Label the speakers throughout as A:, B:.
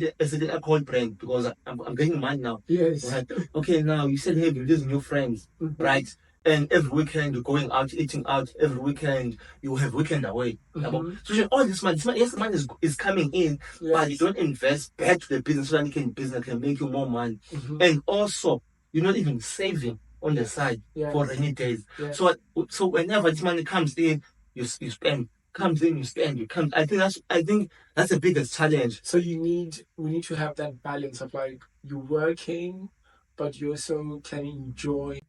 A: a cold brand because I'm getting money now.
B: Yes.
A: Right? Okay, now you said, hey, you're losing your friends, right? And every weekend you're going out, eating out. Every weekend you have weekend away. So all this money, yes, the money is coming in, but you don't invest back to the business so that business can make you more money. And also, you're not even saving on the side for rainy days. So whenever this money comes in, you spend. Comes in, you spend. You come. I think that's the biggest challenge.
B: So we need to have that balance of like you're working, but you also can enjoy.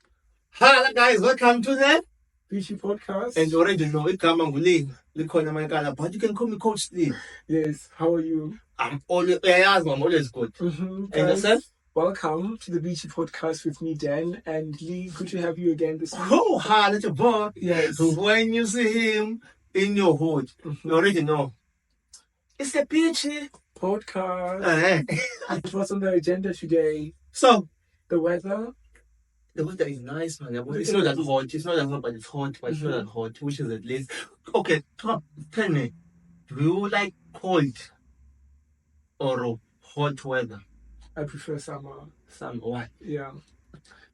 A: Hello guys, welcome to the
B: Beauty Podcast.
A: And you already know it come but you can call me Coach Lee.
B: Yes, how are you?
A: I'm always good. And yourself?
B: Welcome to the Beauty Podcast with me, Dan, and Lee. Good to have you again this week.
A: Oh, hi, little boy.
B: Yes.
A: When you see him in your hood, you already know. It's the Beauty
B: Podcast. What's on the agenda today?
A: So,
B: the weather.
A: The weather is nice, man. It's not that hot. It's not that hot, but it's hot. But it's not that hot, which is at least. Okay, tell me, do you like cold or hot weather?
B: I prefer summer.
A: Summer, why?
B: Yeah.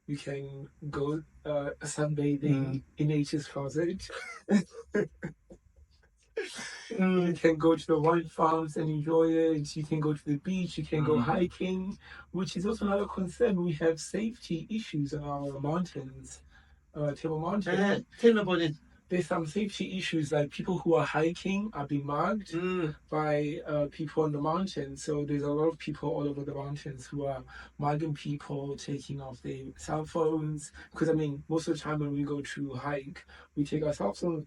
B: You can go sunbathing in nature's closet. You can go to the wine farms and enjoy it. You can go to the beach. You can go hiking, which is also another concern. We have safety issues on our mountains. Table Mountain.
A: Tell me about it.
B: There's some safety issues, like people who are hiking are being mugged by people on the mountain. So there's a lot of people all over the mountains who are mugging people, taking off their cell phones. Because I mean, most of the time when we go to hike, we take our cell phones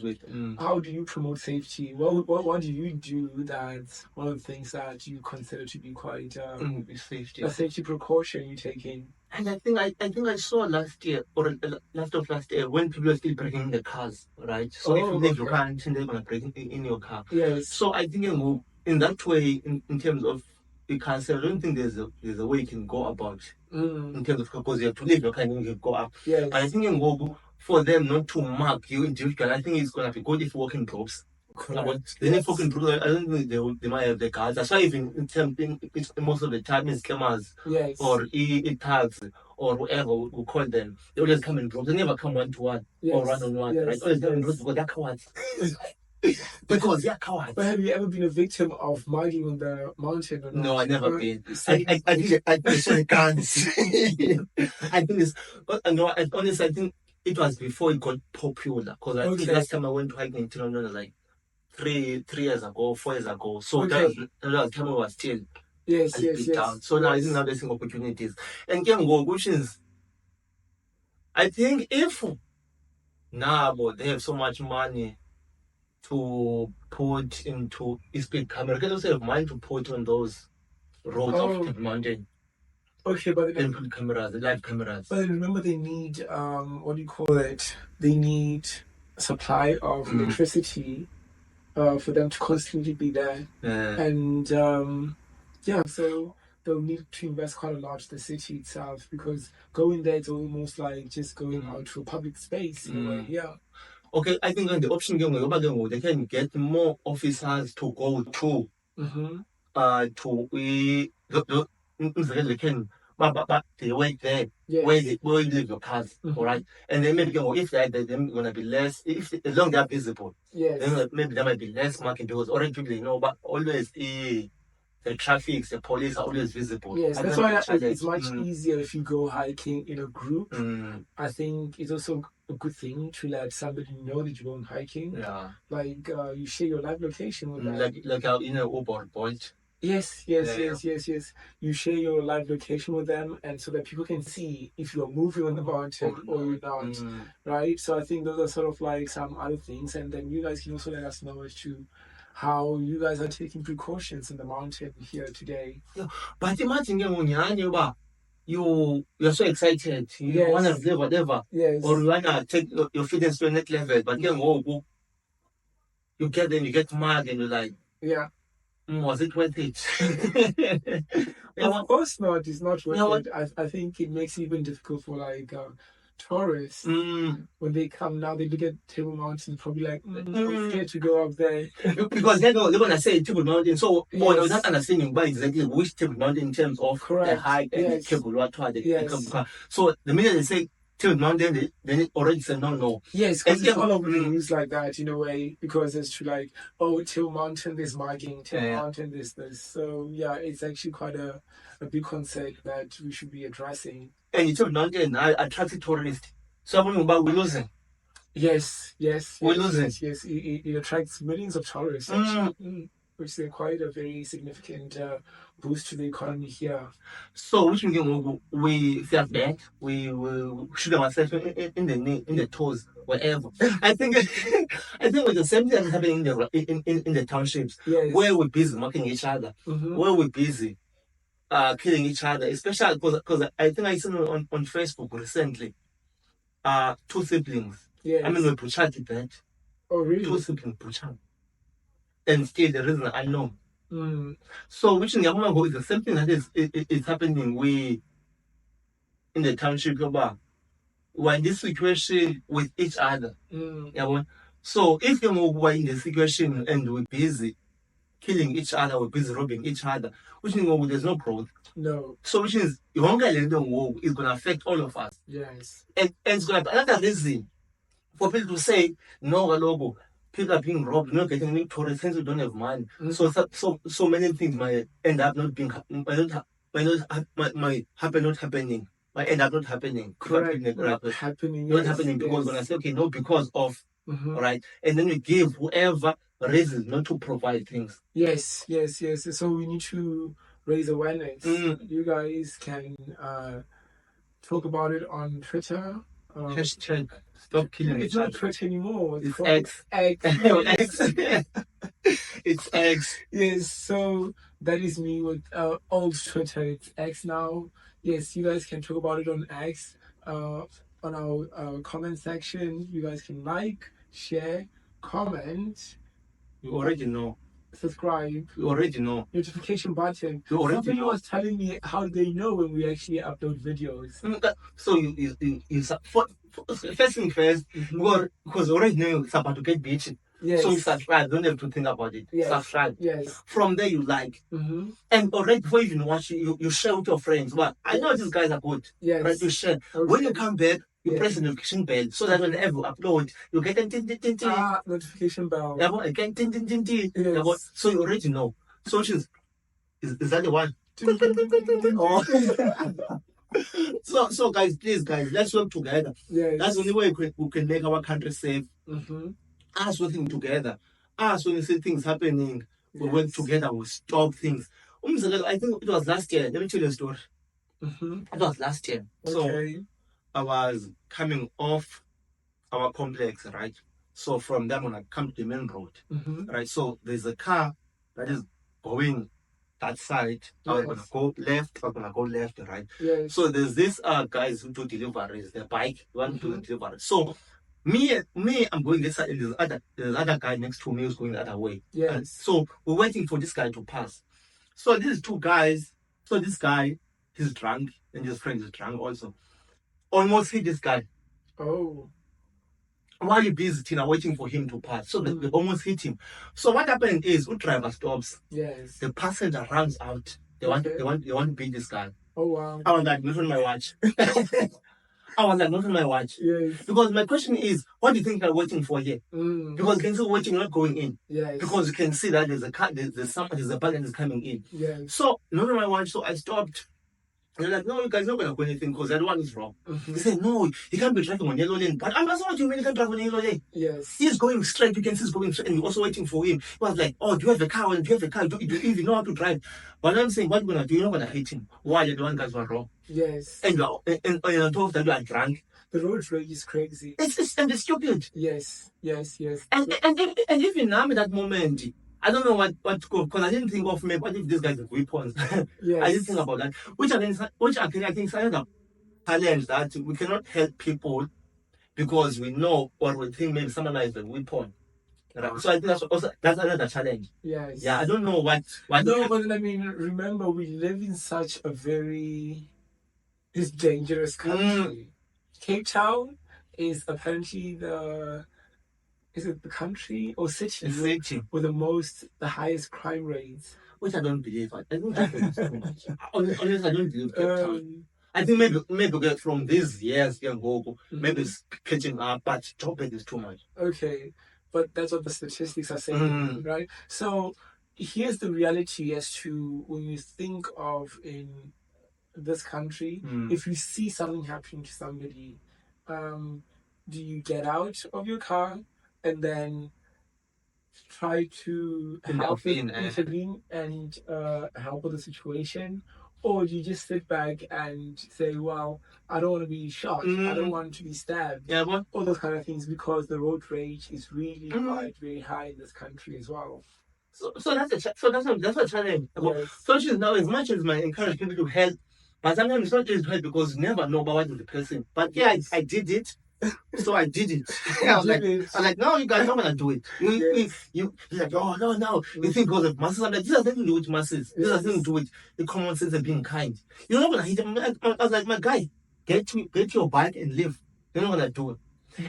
B: with. How do you promote safety? What do you do that's one of the things that you consider to be quite a safety precaution you take in?
A: And I think I saw last year or last year when people are still breaking in the cars, right? So if you leave your car and they're gonna break in your car.
B: Yes.
A: So I think in that way, in terms of the car, I don't think there's a way you can go about in terms of because you have to leave your car and you can go up.
B: Yes.
A: But I think for them not to mark you individually, I think it's gonna be good if you walk in groups. Then if walking groups, I don't think they might have the cars. That's why even it's most of the time it's scammers or e-tags or whoever we call them. They always come in groups. They never come one to one or one on one. Right? Always come in groups because they're cowards. Because they're cowards.
B: But have you ever been a victim of mugging on the mountain or not?
A: No, I never been. I think I can't. I think it's no. Honestly, I think it was before it got popular. Because I think last time I went to hiking in London was like 3 years ago, 4 years ago. So that was time I was still
B: yes.
A: down. So now I think now there's some opportunities. And which is, I think if now they have so much money to put into speed camera, they also have money to put on those roads of the mountain.
B: Okay, but
A: then put cameras, the live cameras.
B: But remember, they need what do you call it? They need supply of electricity. For them to constantly be there. And so they'll need to invest quite a lot to the city itself because going there is almost like just going out to a public space in a way. Yeah.
A: Okay, I think the option they can get more officers to go to they can but they wait there where you leave your cars, all right? And then maybe if they're gonna be less as long as they're visible. Then maybe there might be less marking because already people they know, but always the traffic, the police are always visible.
B: Yes, that's why it's much easier if you go hiking in a group. I think it's also a good thing to let somebody know that you're going hiking. Yeah. Like you share your live location with them. Like
A: our Uber or Bolt.
B: Yes. You share your live location with them, and so that people can see if you're moving on the mountain or you're not, right? So I think those are sort of like some other things, and then you guys can also let us know as to how you guys are taking precautions in the mountain here today.
A: Yeah, but imagine you're so excited, you want to live whatever, or you want to take your fitness to the next level, but then you get mad and you're like, was it worth it?
B: Of course not. It's not worth it. I think it makes it even difficult for like tourists, when they come now, they look at Table Mountain, probably like, I'm scared to go up there.
A: Because they're going to say Table Mountain. So, or they're
B: Yes.
A: not understanding why exactly which Table Mountain in terms of the
B: Correct.
A: height and the
B: Yes.
A: cable, what the
B: Yes.
A: cable car. So, the minute they say Table Mountain, then it already said no.
B: Yes, because it's all over the news like that in a way, because it's to like, oh, Table Mountain, there's marking, Table Mountain, there's this. So, yeah, it's actually quite a big concept that we should be addressing.
A: And Table Mountain, I attracted tourists. So, I'm about we're losing.
B: Yes.
A: We're losing.
B: Yes. It attracts millions of tourists, which is quite a very significant boost to the economy here.
A: So, which means we feel bad. We shoot ourselves in the toes, wherever. I think with the same thing happening in the townships, where we're busy mocking each other, where we're busy killing each other, especially because I think I seen on Facebook recently, 2 siblings.
B: Yes.
A: I mean, we butchered that.
B: Oh, really?
A: 2 siblings butchered. And still the reason unknown. So, which in Yamago is the same thing that is happening in the township. We're in this situation with each other. So, if we're in the situation and we're busy killing each other, we're busy robbing each other, which means there's no growth.
B: No.
A: So, which means the hunger is going to affect all of us.
B: Yes.
A: And it's going to be another reason for people to say, no, logo. People are being robbed, not getting any tourists, since we don't have money. So many things might end up not being, might happen not happening. Might end up not happening.
B: Correct. Not happening.
A: Not happening because when I say, okay, no, because of, right? And then we give whoever reasons not to provide things.
B: Yes. So we need to raise awareness. You guys can talk about it on Twitter.
A: Hashtag stop killing
B: It's not Twitter anymore.
A: It's X. It's X.
B: Yes, so that is me with old Twitter. It's X now. Yes, you guys can talk about it on X. On our comment section, you guys can like, share, comment.
A: You already know.
B: Subscribe.
A: You already know.
B: Notification button.
A: Somebody
B: was telling me how they know when we actually upload videos.
A: So you first thing first, because you already know it's about to get beaten.
B: Yes.
A: So you subscribe, don't have to think about it.
B: Yes.
A: Subscribe.
B: Yes.
A: From there you like. And already before you even watch it, you share with your friends. Well, I know these guys are good.
B: Yes.
A: Right? You share. Okay. When you come back, you press the notification bell so that whenever you upload, you get a
B: notification bell.
A: Again,
B: yes.
A: So you already know. So is that the one? So guys, please let's work together.
B: Yes.
A: That's the only way we can make our country safe. Us working together. Us when you see things happening, we work together, we stop things. I think it was last year. Let me tell you a story. It was last year.
B: Okay.
A: So I was coming off our complex, right? So from there, when I come to the main road, right? So there's a car that is going that side. I was going to go left. I was going to go left, right?
B: Yes.
A: So there's this guys who do deliveries, the bike, one to deliver. So me, I'm going this side, and there's other guy next to me who's going the other way.
B: Yes.
A: And so we're waiting for this guy to pass. So these 2 guys. So this guy, he's drunk, and his friend is drunk also. Almost hit this guy.
B: Oh.
A: While you're busy, Tina, waiting for him to pass. So they almost hit him. So what happened is, the driver stops.
B: Yes.
A: The passenger runs out. They want to beat this guy.
B: Oh wow.
A: I was like, not on my watch.
B: Yes.
A: Because my question is, what do you think they're waiting for here? Because you can see waiting, not going in.
B: Yes.
A: Because you can see that there's a car, there's a button that's coming in.
B: Yes.
A: So not on my watch. So I stopped. And they're like, no, you guys are not going to do anything because that one is wrong. They said, no, he can't be driving on yellow lane. But I'm asking, what do you mean he can't drive on yellow lane?
B: Yes.
A: He's going straight. You can see he's going straight. And you're also waiting for him. He was like, oh, do you have a car? Do you have a car? Do you even know how to drive? But I'm saying, what you're going to do, you're not going to hit him. Why? The one guys were wrong.
B: Yes.
A: And on top of that, you are drunk.
B: The road rage is crazy.
A: It's stupid.
B: Yes.
A: And even now, in that moment, I don't know what to go, because I didn't think of maybe what if these guys have weapons.
B: Yes.
A: I didn't think about that. Which I think is another challenge that we cannot help people because we know or we think maybe someone has a weapon. Right? So I think that's another challenge.
B: Yes.
A: Yeah, I don't know what.
B: No, but I mean, remember, we live in such a very dangerous country. Cape Town is apparently is it the country or city with the highest crime rates?
A: Which I don't believe. I think Joburg is too much. Honestly, I don't believe Cape Town. I think maybe from these years, maybe it's catching up, but Joburg is too much.
B: Okay, but that's what the statistics are saying, right? So here's the reality as to when you think of in this country, if you see something happening to somebody, do you get out of your car and then try to intervene and help with the situation? Or do you just sit back and say, well, I don't want to be shot, I don't want to be stabbed, all those kind of things, because the road rage is really quite very high in this country as well.
A: So that's a challenge. Yes. So now, as much as I encourage people to help, but sometimes it's not just to help because you never know about what is the person. But yeah, yes. I did it. So I did it. I was like, no, you guys not gonna do it. You're like, oh no. You think because of masses. I'm like, this has nothing to do with masses. This has nothing to do with the common sense of being kind. You're not gonna hit them. I was like, my guy, get your bike and leave. You're not gonna do it.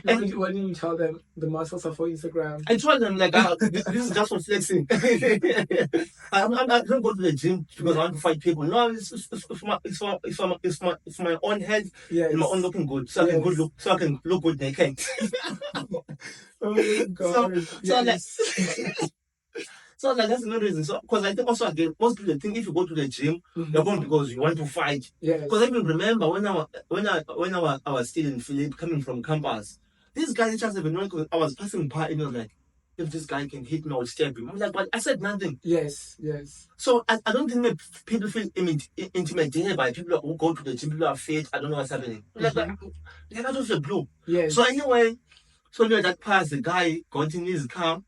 B: And why didn't you tell them the muscles are for Instagram?
A: I told them like, this is just for flexing. I don't go to the gym because I want to fight people. No, it's my own head and my own looking good, so I can look good naked.
B: Oh my God!
A: So like that's another reason. So because I think also again, most people think if you go to the gym, you're going because you want to fight.
B: Yes.
A: Because I even remember when I was still in Philip coming from campus, this guy just even know because I was passing by and he was like, if this guy can hit me or stab him. I'm like, but I said nothing.
B: Yes.
A: So I don't think people feel intimidated by people who go to the gym, people are fit, I don't know what's happening. Like that was the blue.
B: Yes.
A: So anyway, near that pass, the guy got in his car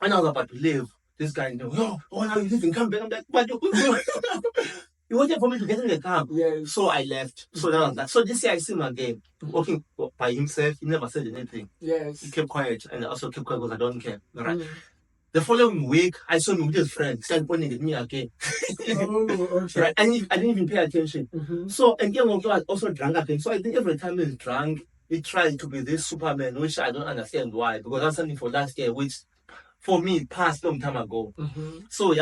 A: and I was about to leave. This guy, now you didn't come back. I'm like, what? You waited for me to get in the car.
B: Yes.
A: So I left. So that was that. So this year I see him again, walking by himself. He never said anything.
B: Yes.
A: He kept quiet, and I also kept quiet because I don't care. Right. The following week, I saw him with his friend, started pointing at me again.
B: Oh, okay.
A: Right. And I didn't even pay attention. So, and then was also drunk again. So I think every time he's drunk, he tried to be this Superman, which I don't understand why. Because that's something for last year, which for me passed long time ago. So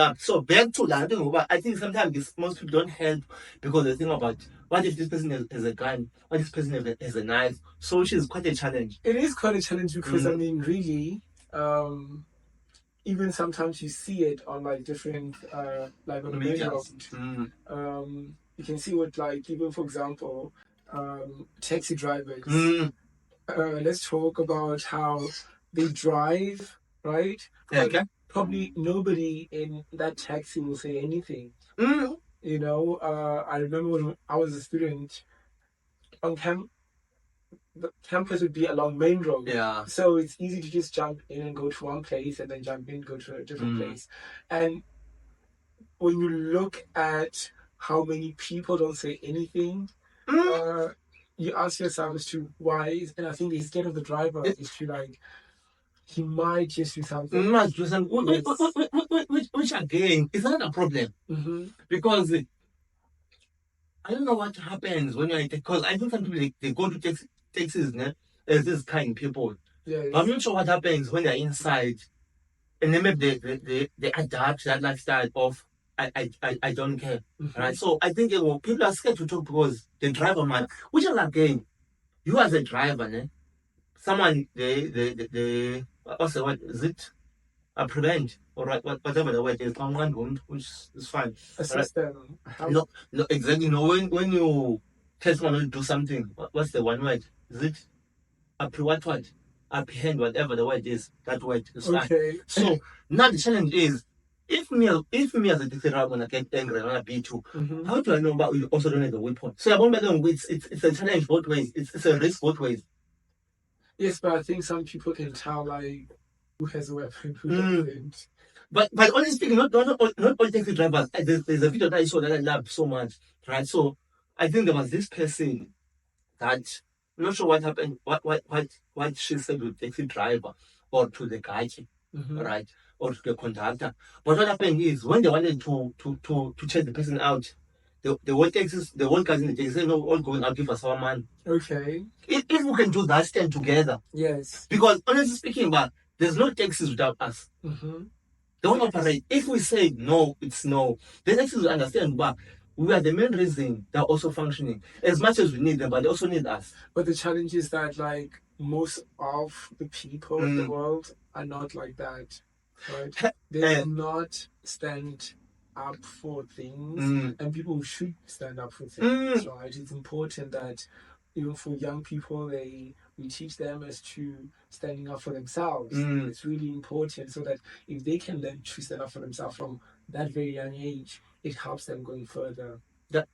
A: back to that. I think sometimes most people don't help because they think about what if this person has a gun, what if this person has a knife. So which is quite a challenge.
B: It is quite a challenge because I mean, really, even sometimes you see it on like different like on the main road. You can see what, like, even for example, taxi drivers. Let's talk about how they drive, right?
A: Okay.
B: Probably nobody in that taxi will say anything. You know, I remember when I was a student on the campus would be along main road.
A: Yeah.
B: So it's easy to just jump in and go to one place and then jump in, go to a different place. And when you look at how many people don't say anything, you ask yourself as to why. And I think instead of the driver is to like, he might just do something.
A: Which again is not a problem. Because I don't know what happens when you're because I think some people they go to taxis as these kind people.
B: Yes.
A: But I'm not sure what happens when they're inside and then maybe they adapt that lifestyle of I don't care. Right. So I think people are scared to talk because the driver man, which is again, you as a driver, someone they what's the word? Is it a prevent or whatever the word is, which is fine.
B: Assist them.
A: No, exactly. No, when you tell someone to do something, what's the one word? Is it apprehend, whatever the word is, that word is fine.
B: Okay.
A: So now the challenge is if me as a taxi driver gonna get angry, I'm gonna beat you. How do I know about you also don't have a weapon? So it's a challenge both ways. It's a risk both ways.
B: Yes, but I think some people can tell like who has a weapon, who doesn't.
A: But honestly speaking, not all taxi drivers. There's a video that I saw that I love so much, right? So I think there was this person that I'm not sure what happened, what she said to the taxi driver or to the guy, right, or to the conductor. But what happened is when they wanted to check the person out, they want taxes, they want guys in the taxi, no, all going out, give us our money.
B: Okay.
A: If we can do that, stand together.
B: Yes.
A: Because honestly speaking, but there's no taxis without us. They won't operate. If we say no, it's no. The taxis will understand, but we are the main reason they're also functioning. As much as we need them, but they also need us.
B: But the challenge is that, like, most of the people in the world are not like that, right? They will not stand up for things, and people should stand up for things, right? It's important that even for young people, we teach them as to standing up for themselves. It's really important so that if they can learn to stand up for themselves from that very young age, it helps them going further.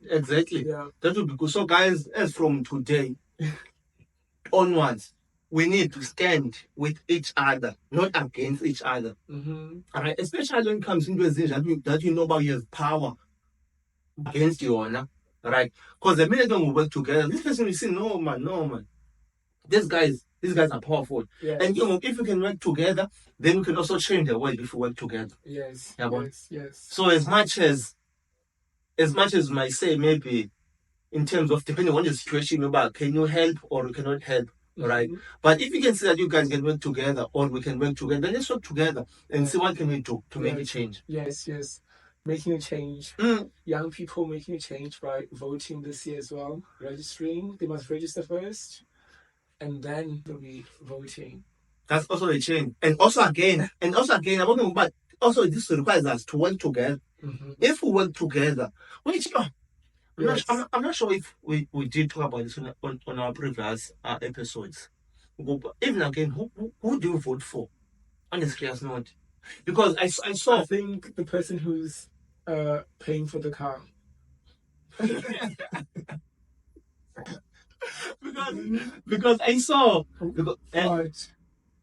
A: Exactly.
B: Yeah.
A: That would be good. So, guys, as from today onwards, we need to stand with each other, not against each other. All right? Especially when it comes into a situation that you know about you have power against you, right? Because the minute when we work together, this person will say, no, man. These guys are powerful.
B: Yes.
A: And if we can work together, then we can also change the world if we work together.
B: Yes.
A: Yeah,
B: yes.
A: So as much as we might say, maybe in terms of depending on the situation, about can you help or you cannot help, right? But if you can see that you guys can work together or we can work together, then let's work together and see what can we do to make a change.
B: Yes. Making a change. Young people making a change by voting this year as well. Registering. They must register first, and then they'll be voting.
A: That's also a change. And also again, but also this requires us to work together. If we work together, I'm not sure if we did talk about this on our previous episodes. Even again, who do you vote for? On a serious note, because I saw.
B: I think the person who's paying for the car.
A: because I saw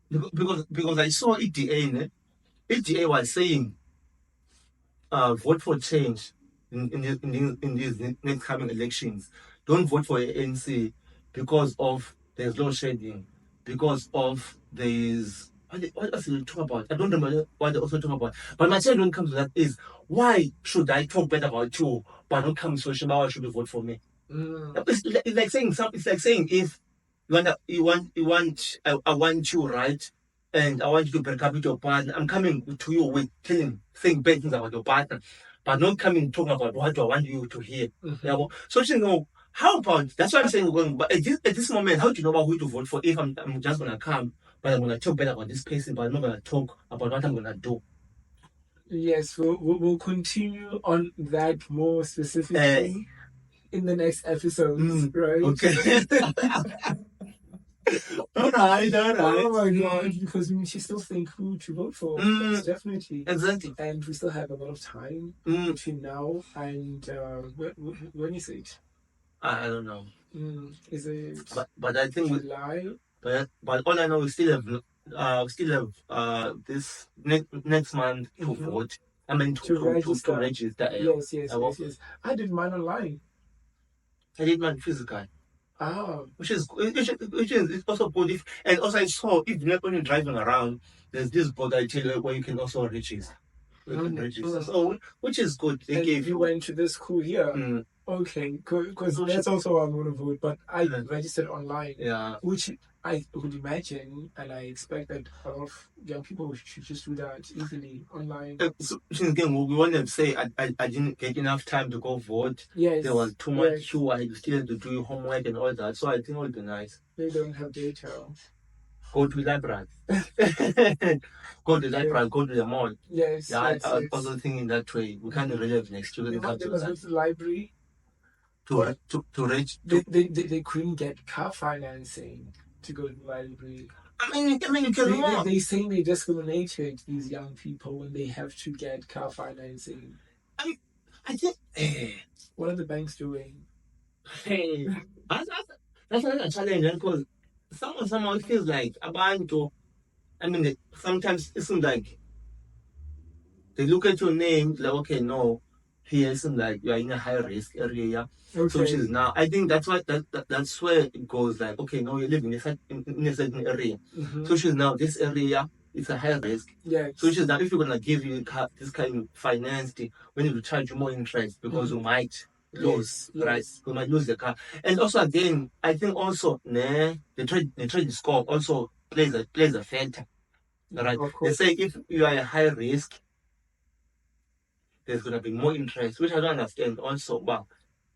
A: because I saw EDA. EDA was saying, vote for change in these next coming elections. Don't vote for ANC because of there's load shedding, because of there's what else did they talk about? I don't remember what they also talk about. But my challenge when it comes to that is, why should I talk bad about you but not come social? Why should you vote for me? It's like saying something. It's like saying if I want you, right, and I want you to break up with your partner. I'm coming to you with saying bad things about your partner, but not coming talking about what I want you to hear. So how about that's why I'm saying going. But at this moment, how do you know about who to vote for? If I'm just gonna come, but I'm gonna talk better about this person, but I'm not gonna talk about what I'm gonna do.
B: Yes, we'll continue on that more specifically in the next episode, right?
A: Okay. All right.
B: Oh my god, because we should still think who to vote for. Definitely.
A: Exactly.
B: And we still have a lot of time between now and when is it?
A: I don't know.
B: Is it?
A: But I think
B: July.
A: But all I know is still have this next month to vote. I mean to register.
B: Yes. I did mine online.
A: I did mine physical. Which is it's also good. And also I saw if you're not only driving around, there's this board I tell you where you can also register. So which is good.
B: They gave you went to the school here. Okay, because that's also why I'm going to vote. But I registered online, which I would imagine, and I expect that a lot of young people should just do that easily online.
A: So again, we want to say I didn't get enough time to go vote.
B: Yes,
A: there was too much queue. I still had to do homework and all that. So I think it would be nice.
B: They don't have data.
A: Go to the library. Go to the library. Go to the mall.
B: Yes.
A: Yeah, I was also thinking that way. We can't really have next year.
B: They must go to the library. They couldn't get car financing to go to the library.
A: I mean, you can.
B: They saying they discriminated these young people when they have to get car financing.
A: I think.
B: What are the banks doing?
A: Hey, that's another challenge because somehow it feels like abantu. I mean, sometimes it seems like they look at your name like, okay, no, here it seems like you are in a high risk area. Okay. So which is now, I think that's why that's where it goes like, okay, no, you live in a certain area. So which is now this area it's a high risk.
B: Yes.
A: So which is now if you're gonna give you this kind of finance, we need to charge you more interest because you might lose, right? We might lose the car. And also again, I think also the trade score also plays a factor. Right. They say if you are a high risk, there's gonna be more interest, which I don't understand also. Well,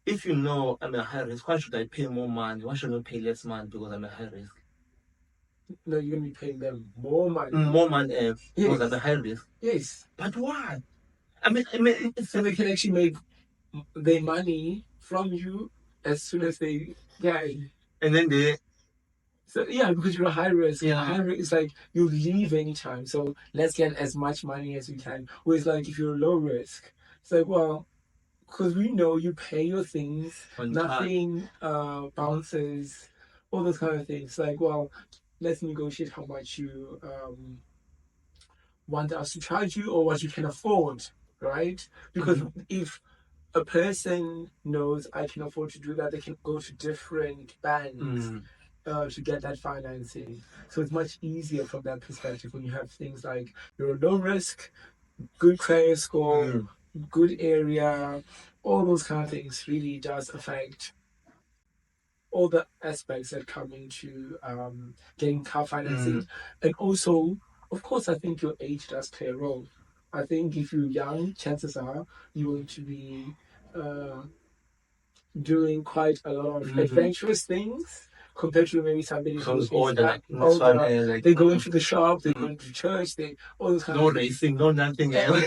A: if you know I'm a high risk, why should I pay more money? Why should I pay less money because I'm a high risk?
B: No, you're gonna be paying them more money.
A: More money because I'm a high risk.
B: Yes.
A: But why? I mean,
B: so they can actually make their money from you as soon as they
A: and then they.
B: So yeah, because you're a high risk. Yeah. High risk is like you leave anytime. So let's get as much money as we can. Whereas like if you're low risk, it's like, well, because we know you pay your things, nothing bounces, all those kind of things. Like, well, let's negotiate how much you want us to charge you or what you can afford, right? Because if a person knows I can afford to do that, they can go to different bands to get that financing. So it's much easier from that perspective when you have things like you're low risk, good credit score, good area, all those kind of things really does affect all the aspects that come into getting car financing. And also, of course, I think your age does play a role. I think if you're young, chances are you're going to be doing quite a lot of adventurous things compared to maybe somebody who's older. They go into the shop, they go into church, they all those kind of
A: racing, no nothing else.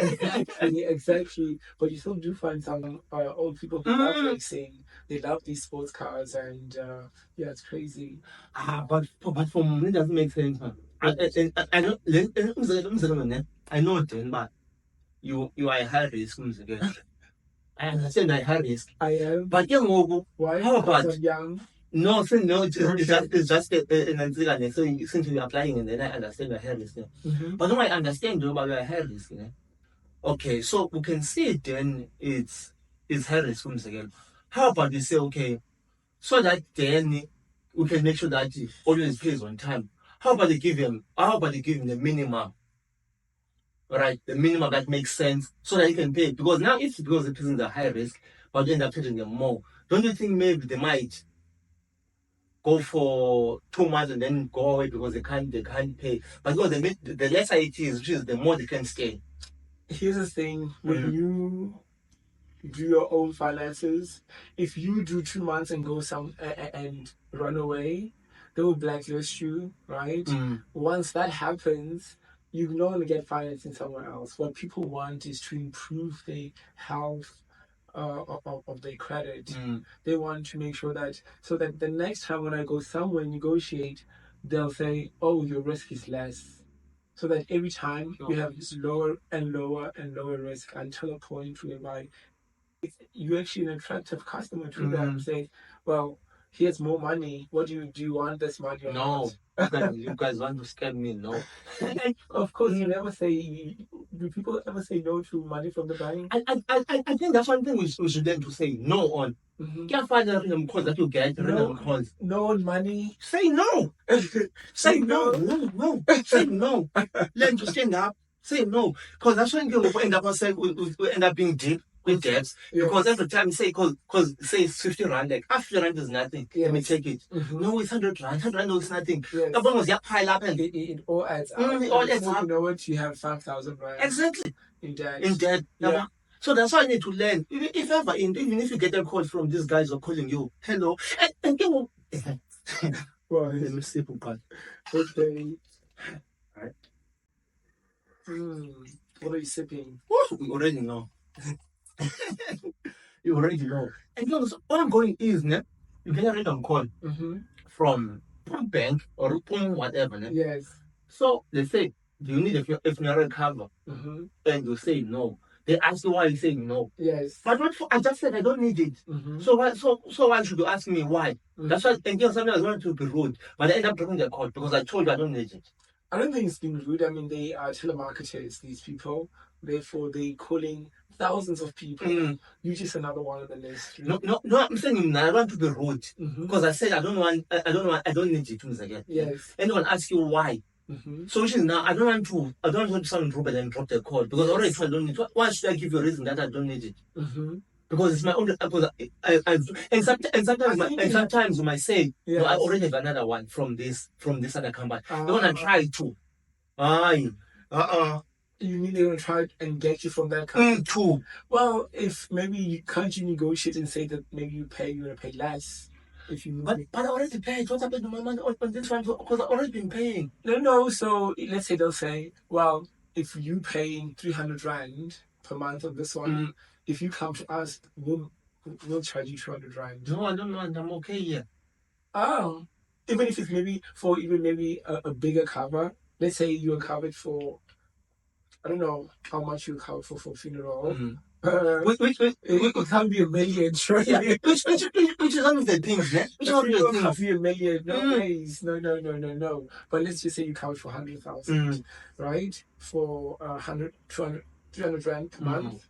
B: Exactly. But you still do find some old people who love racing. They love these sports cars, and yeah, it's crazy.
A: But for me, it doesn't make sense. I don't. I know then, but you are a high risk. I understand I high risk.
B: I am.
A: But
B: why?
A: How about
B: I'm young?
A: No, so no, it's just an answer. So since you're applying, and then I understand the high risk. But no, I understand though, but you're high risk. Okay, so we can see it then it's high risk again. How about you say okay, so that then we can make sure that he always pays on time. How about you give him the minimum? Right, the minimum that makes sense so that he can pay. Because now if because the person is a high risk, but you end up paying them more, don't you think maybe they might go for 2 months and then go away because they can't pay? But because the lesser it is, which is the more they can stay.
B: Here's the thing: when you do your own finances, if you do 2 months and go and run away, they will blacklist you, right? Once that happens, you can only get financing somewhere else. What people want is to improve the health of their credit. They want to make sure that so that the next time when I go somewhere and negotiate, they'll say, "Oh, your risk is less." So that every time you have this lower and lower and lower risk until a point whereby you're actually an attractive customer to them. Say, well, here's more money. What do you want this money or
A: not? You guys want to scam me? No.
B: Of course, you never say. Do people ever say no to money from the bank?
A: I think that's one thing we should learn to say no on. Can't find the random calls that you get. Random calls.
B: No on money.
A: Say no. Say no. No. Say no. Learn to stand up. Say no. Because that's when you end up saying we end up being deep with debts. Because every time you say because say it's 50 rand, like 50 rand is nothing. Let me take it. No, it's 100 rand. 100 rand is nothing. The one was pile up and
B: it all adds up.
A: It all adds up.
B: You know what? You have 5,000 rand.
A: Exactly.
B: In debt.
A: Yeah. So that's why I need to learn. Even if you get a call from these guys who are calling you, hello, and you know,
B: well,
A: let me see, part.
B: Okay.
A: Right.
B: What are you sipping?
A: We already know. You already know. And you know, so what I'm going is, you get a random call from bank or from whatever.
B: Yes.
A: So they say, do you need a funeral cover? And you say no. They ask you why you say no.
B: Yes.
A: But I just said I don't need it. So why should you ask me why? That's why and sometimes I want to be rude, but I end up dropping the call because I told you I don't need it.
B: I don't think it's being rude. I mean, they are telemarketers, these people. Therefore, they're calling thousands of people. You're just another one on the list.
A: No, I'm saying I want to be rude because I said I don't need it.
B: Yes.
A: Anyone asks you why? So which is now I don't want to sound rude and drop the call because already I don't need it. Why should I give you a reason that I don't need it? Because it's my own. Because sometimes you might say,
B: yes.
A: no, I already have another one from this other company. They wanna try to. Aye.
B: You mean they're gonna try and get you from that company
A: too?
B: Well, if maybe you can't you negotiate and say that maybe you're gonna pay less. If you
A: but I already paid. What happened to my money on this one? Because I already been paying.
B: No. So let's say they'll say, well, if you paying 300 rand per month on this one, if you come to us, we'll charge you 200 rand.
A: No, I don't want. I'm okay here.
B: Oh, even if it's maybe for a bigger cover. Let's say you're covered for, I don't know how much you cover for funeral. It can't be $1 million, right?
A: Yeah. Which is one of the things, man. Which one of the things?
B: Can't be $1 million. No ways. No. But let's just say you cover for 100,000, right? For 100, 200, 300 rand per month.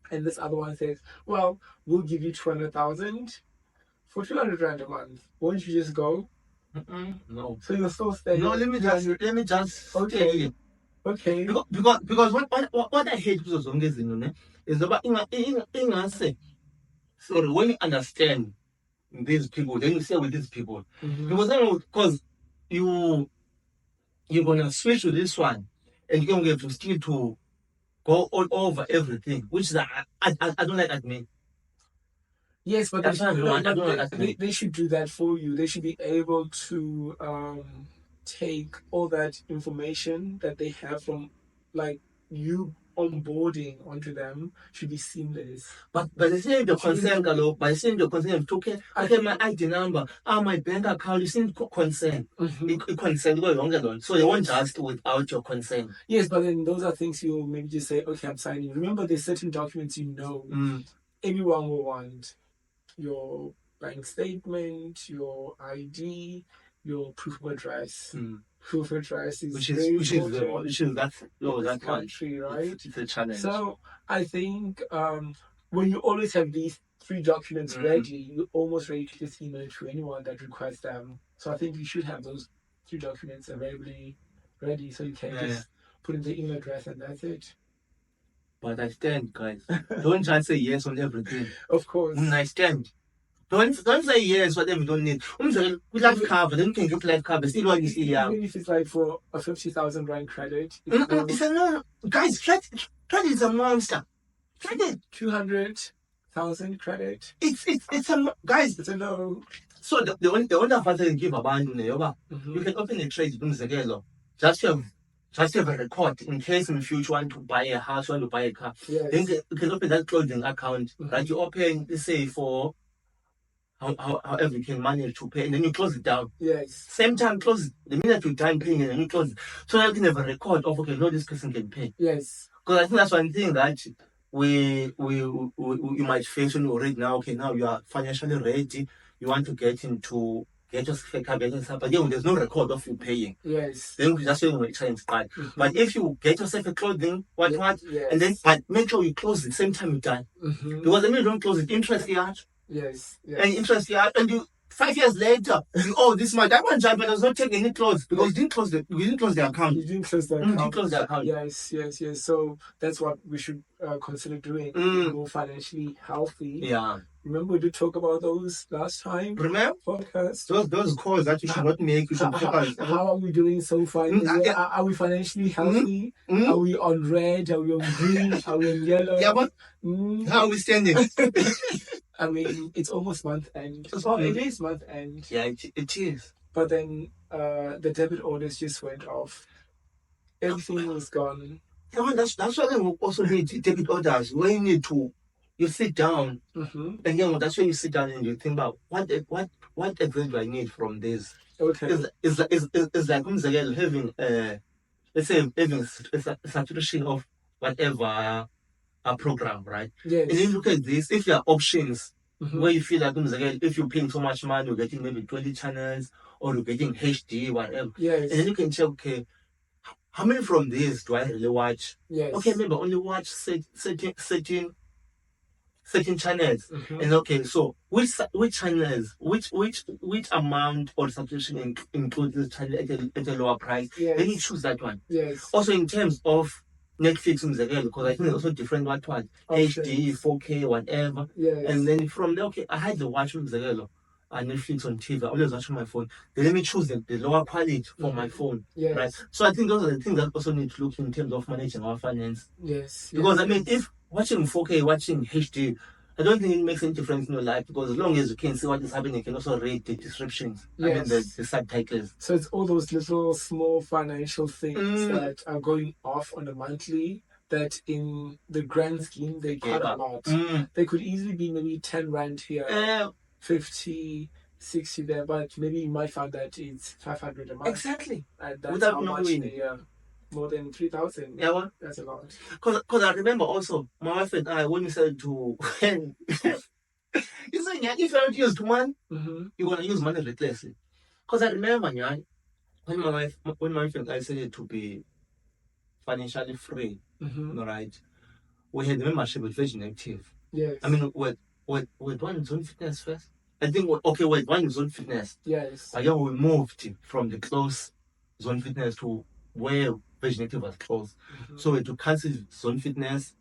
B: And this other one says, well, we'll give you 200,000 for 200 rand a month. Won't you just go?
A: No.
B: So you'll still stay.
A: No, let me just
B: okay. Okay.
A: Because what I hate with those is about ingase. Sorry, when you understand these people, then you stay with these people. Because you're gonna switch to this one, and you're gonna have to still to go all over everything, which is I don't like admin.
B: Yes, but they should do that for you. They should be able to take all that information that they have from like you onboarding onto them should be seamless.
A: But by the same consent, okay, my ID number, my bank account, you seem consent. Consent, so they won't just without your consent.
B: Yes, but then those are things you'll maybe just say, okay, I'm signing. Remember, there's certain documents everyone will want. Your bank statement, your ID, your proof of address. Proof of address is
A: which is that
B: country, right?
A: It's a challenge.
B: So I think when you always have these 3 documents ready, you're almost ready to just email to anyone that requests them. So I think you should have those 3 documents availably ready, so you can just put in the email address and that's it.
A: But I stand, guys. Don't just say yes on everything.
B: Of course.
A: I stand. Don't say yes, whatever you don't need. We life cover, then you can get life cover. Still what you see here.
B: Even if it's like for a 50,000 rand credit.
A: It's a no. Guys, credit is a monster. Credit.
B: 200,000 credit.
A: It's a guys.
B: It's a no.
A: So the only advantage you give about you can open a trade just have a record in case in the future you want to buy a house, want to buy a car.
B: Yes.
A: Then you can open that clothing account, right? You open, let's say, for however you can manage to pay, and then you close it down.
B: Yes.
A: Same time, close it. The minute you're done paying, and then you close it. So now you can have a record of, okay, no, this person can pay.
B: Yes.
A: Because I think that's one thing that we might face when you're ready now. Okay, now you are financially ready. You want to get yourself covered and stuff, but there's no record of you paying.
B: Yes.
A: Then you just say we try and start. But if you get yourself a clothing, what, and then but make sure you close it the same time you're done. Because then you don't close it, interest yard.
B: Yes.
A: And interest yard, and you 5 years later, this month that one job, but I was not taking any clothes because you didn't close the account.
B: You didn't close the account.
A: You didn't close the account.
B: Yes. So that's what we should consider doing. More financially healthy.
A: Yeah.
B: Remember we did talk about those last time?
A: Remember?
B: Podcast.
A: Those calls that you should not make. You should focus.
B: How are we doing so far? Are we financially healthy? Are we on red? Are we on green? Are we on yellow?
A: Yeah, but how are we standing?
B: I mean, it's almost month end. Oh, it is month end.
A: Yeah, it is.
B: But then the debit orders just went off. Everything was gone.
A: Yeah, that's why we also need debit orders. When you sit down, and that's when you sit down and you think about what exactly do I need from this.
B: Okay.
A: It's like having let's say having a saturation of whatever a program, right?
B: Yes.
A: And then look at this. If there are options where you feel like if you're paying so much money, you're getting maybe 20 channels or you're getting HD, whatever.
B: Yes.
A: And then you can check, okay, how many from these do I really watch?
B: Yes.
A: Okay, maybe only watch certain channels. And okay, so which channels, which amount or subscription includes this channel at a lower price?
B: Yes.
A: Then you choose that one.
B: Yes.
A: Also in terms of Netflix umzekelo, because I think there's also different what HD, 4K, whatever.
B: Yes.
A: And then from there, okay, I had the watch umzekelo, Netflix on TV. I always watch on my phone. Then let me choose the lower quality for my phone.
B: Yes.
A: Right. So I think those are the things that also need to look in terms of managing our finance.
B: Yes.
A: Because I mean, if watching 4K, watching HD, I don't think it makes any difference in your life, because as long as you can see what is happening, you can also read the descriptions.
B: Yes.
A: I mean, the subtitles.
B: So it's all those little small financial things that are going off on a monthly that in the grand scheme, they quite a lot. They could easily be maybe 10 rand here, 50, 60 there, but maybe you might find that it's 500 a month.
A: Exactly.
B: And that's without how much more than 3,000.
A: Yeah, well,
B: that's a lot.
A: Because I remember also my wife and I, when we started to when you say, yeah, if you don't use money, you're gonna use money recklessly. Because I remember, yeah, when my wife and I started to be financially free, right? We had membership with Virgin Active.
B: Yes.
A: I mean, with one Zone Fitness first. I think with one Zone Fitness.
B: Yes.
A: But yeah, we moved from the close Zone Fitness to where Virgin Active was closed. So we had to cancel Zone Fitness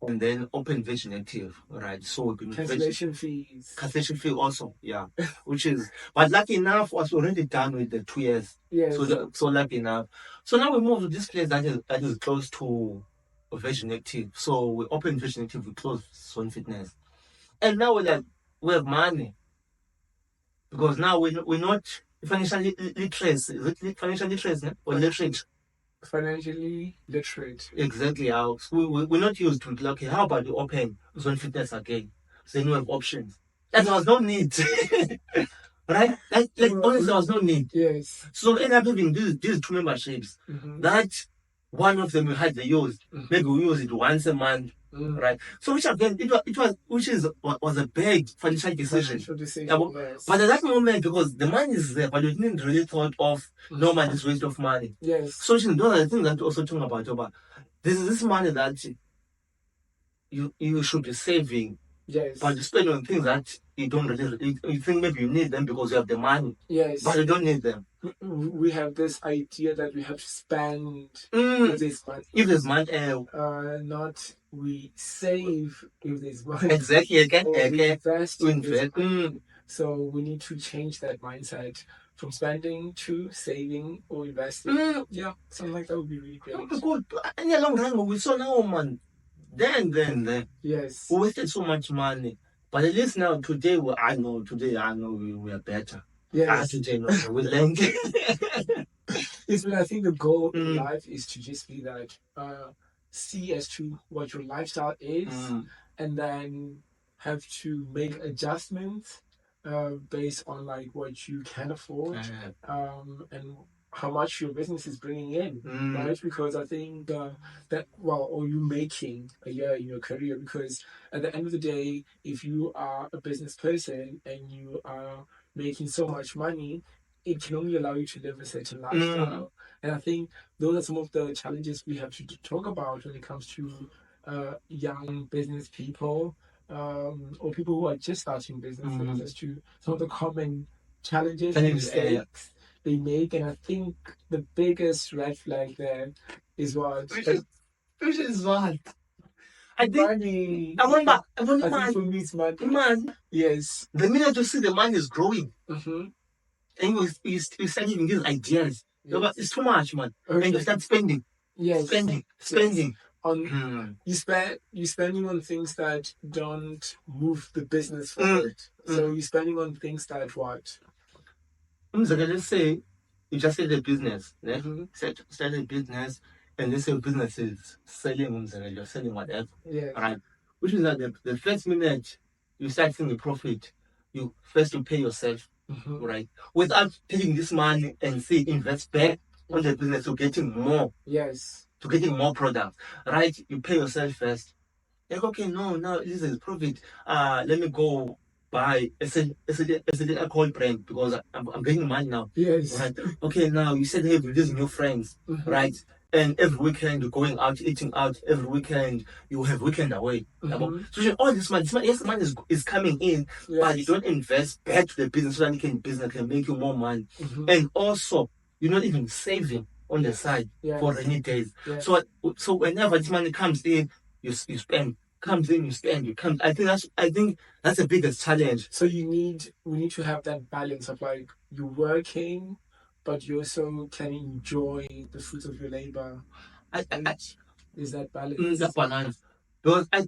A: and then open Virgin Active, right? So we can
B: cancellation fees.
A: Cancellation fee also, yeah. Which is, but lucky enough, was already done with the 2 years.
B: Yes.
A: So lucky enough. So now we moved to this place that is close to Virgin Active. So we opened Virgin Active, we closed Zone Fitness. And now we have money. Because now we're not financially literate. Is it financially literate or literate?
B: Financially literate.
A: Exactly. So we're not used to it. Okay, how about you open Zone Fitness again? So then you have options. And there was no need. Right? Honestly, there was no need.
B: Yes.
A: So we end up having these two memberships. That one of them we hardly used. Maybe we use it once a month. Right. So which again was a big financial decision.
B: Yes.
A: But at that moment, because the money is there, but you didn't really thought of no money is waste of money.
B: Yes.
A: So those are the things that we also talk about. This is this money that you should be saving.
B: Yes.
A: But you spend on things that you don't really you think maybe you need them because you have the money.
B: Yes.
A: But you don't need them.
B: We have this idea that we have to spend if there's money.
A: If there's money,
B: not we save if there's money.
A: Exactly. Again.
B: Invest. So we need to change that mindset from spending to saving or investing. Yeah, something like that would be really great.
A: Good. In the long run, we saw now, man. Then.
B: Yes.
A: We wasted so much money. But at least now, today, I know we are better.
B: Yes.
A: Today, we learned.
B: Yes, but I think the goal in life is to just be that, see as to what your lifestyle is, and then have to make adjustments based on like what you can afford, and how much your business is bringing in, right? Because I think or you making a year in your career, because at the end of the day, if you are a business person and you are making so much money, it can only allow you to live a certain lifestyle. And I think those are some of the challenges we have to talk about when it comes to young business people, or people who are just starting businesses, as to some of the common challenges and mistakes they make. And I think the biggest red flag there is what?
A: Which is what? I think
B: money.
A: I want
B: I
A: money.
B: think for me it's money.
A: Man.
B: Yes.
A: The minute you see the money is growing, and you start giving these ideas, but it's too much, man. And you start spending.
B: Yes.
A: Spending.
B: On you're spending on things that don't move the business forward. So you're spending on things that what?
A: Let's say you just started a business, started a business, and let's say your business is selling, you're selling whatever, right? Which is that the first minute you start seeing the profit, you pay yourself, right? Without taking this money and invest back on the business to getting more.
B: Yes.
A: To getting more products, right? You pay yourself first. Like, okay, no, now this is profit. Let me go buy a alcohol brand because I'm getting money now.
B: Yes.
A: Right? Okay, now you said, hey, with these new friends, right? And every weekend you're going out, eating out. Every weekend you have weekend away. So all this money, money is coming in, but you don't invest back to the business so that business can make you more money. And also, you're not even saving on the side for rainy days.
B: Yes.
A: So whenever this money comes in, you spend. Comes in, you spend. You come. I think that's the biggest challenge.
B: So we need to have that balance of like you're working, but you also can enjoy the fruits of your labor. Is that balance?
A: That balance. Because I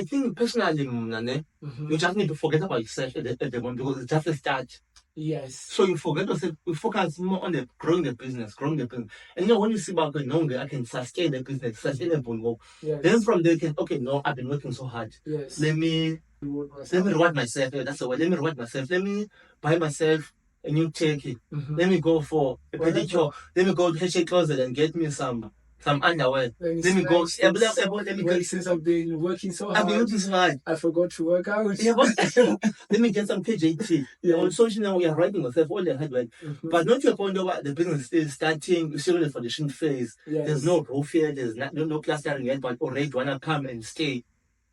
A: think personally, you just need to forget about yourself at the moment because it's just a start.
B: Yes.
A: So you forget yourself, you focus more on the growing the business. And when you see about going, no, I can sustain the business, sustainable.
B: Yes.
A: Then from there you can, okay, no, I've been working so hard.
B: Yes.
A: Let me reward myself. Yeah, that's the way. Let me reward myself. Let me buy myself a new turkey. Let me go for a pedicure. Let me go to HA Closet and get me some underwear. Let me go.
B: Since I've been working so hard, I forgot to work out.
A: Yeah, let me get some KJT. On social now, we are writing yourself all the hard work. But not to a point where the business is starting, still in the foundation phase. Yes. There's no roof here, there's no plastering yet, but already wanna come and stay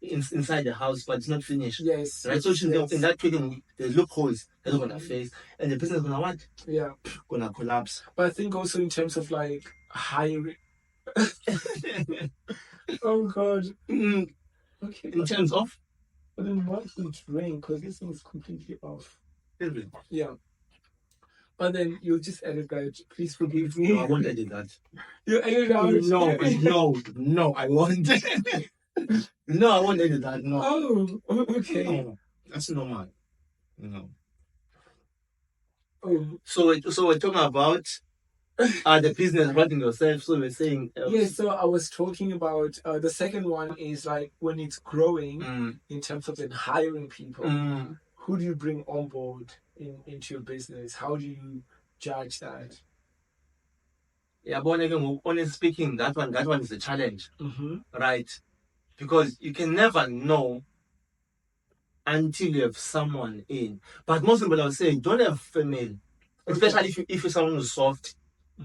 A: inside the house, but it's not finished.
B: Yes.
A: Right? So in that way, there's loopholes that are gonna face, and the business is gonna what? Yeah. Gonna collapse.
B: But I think also in terms of like hiring. Oh God. Okay.
A: In terms of?
B: But then why should it rain? Because this thing is completely off. Yeah. But then you'll just edit that. Please forgive me.
A: No, I won't edit that.
B: You edit out?
A: No, I won't. No, I won't edit that. No.
B: Oh, okay.
A: No, that's normal. No.
B: Oh.
A: So we're talking about the business running yourself. So we're saying
B: yes. So I was talking about the second one is like when it's growing in terms of then hiring people. Who do you bring on board into your business? How do you judge that?
A: Yeah, but again, honestly speaking, that one is a challenge, right? Because you can never know until you have someone in. But most people are saying don't have family, especially if you're someone who's soft.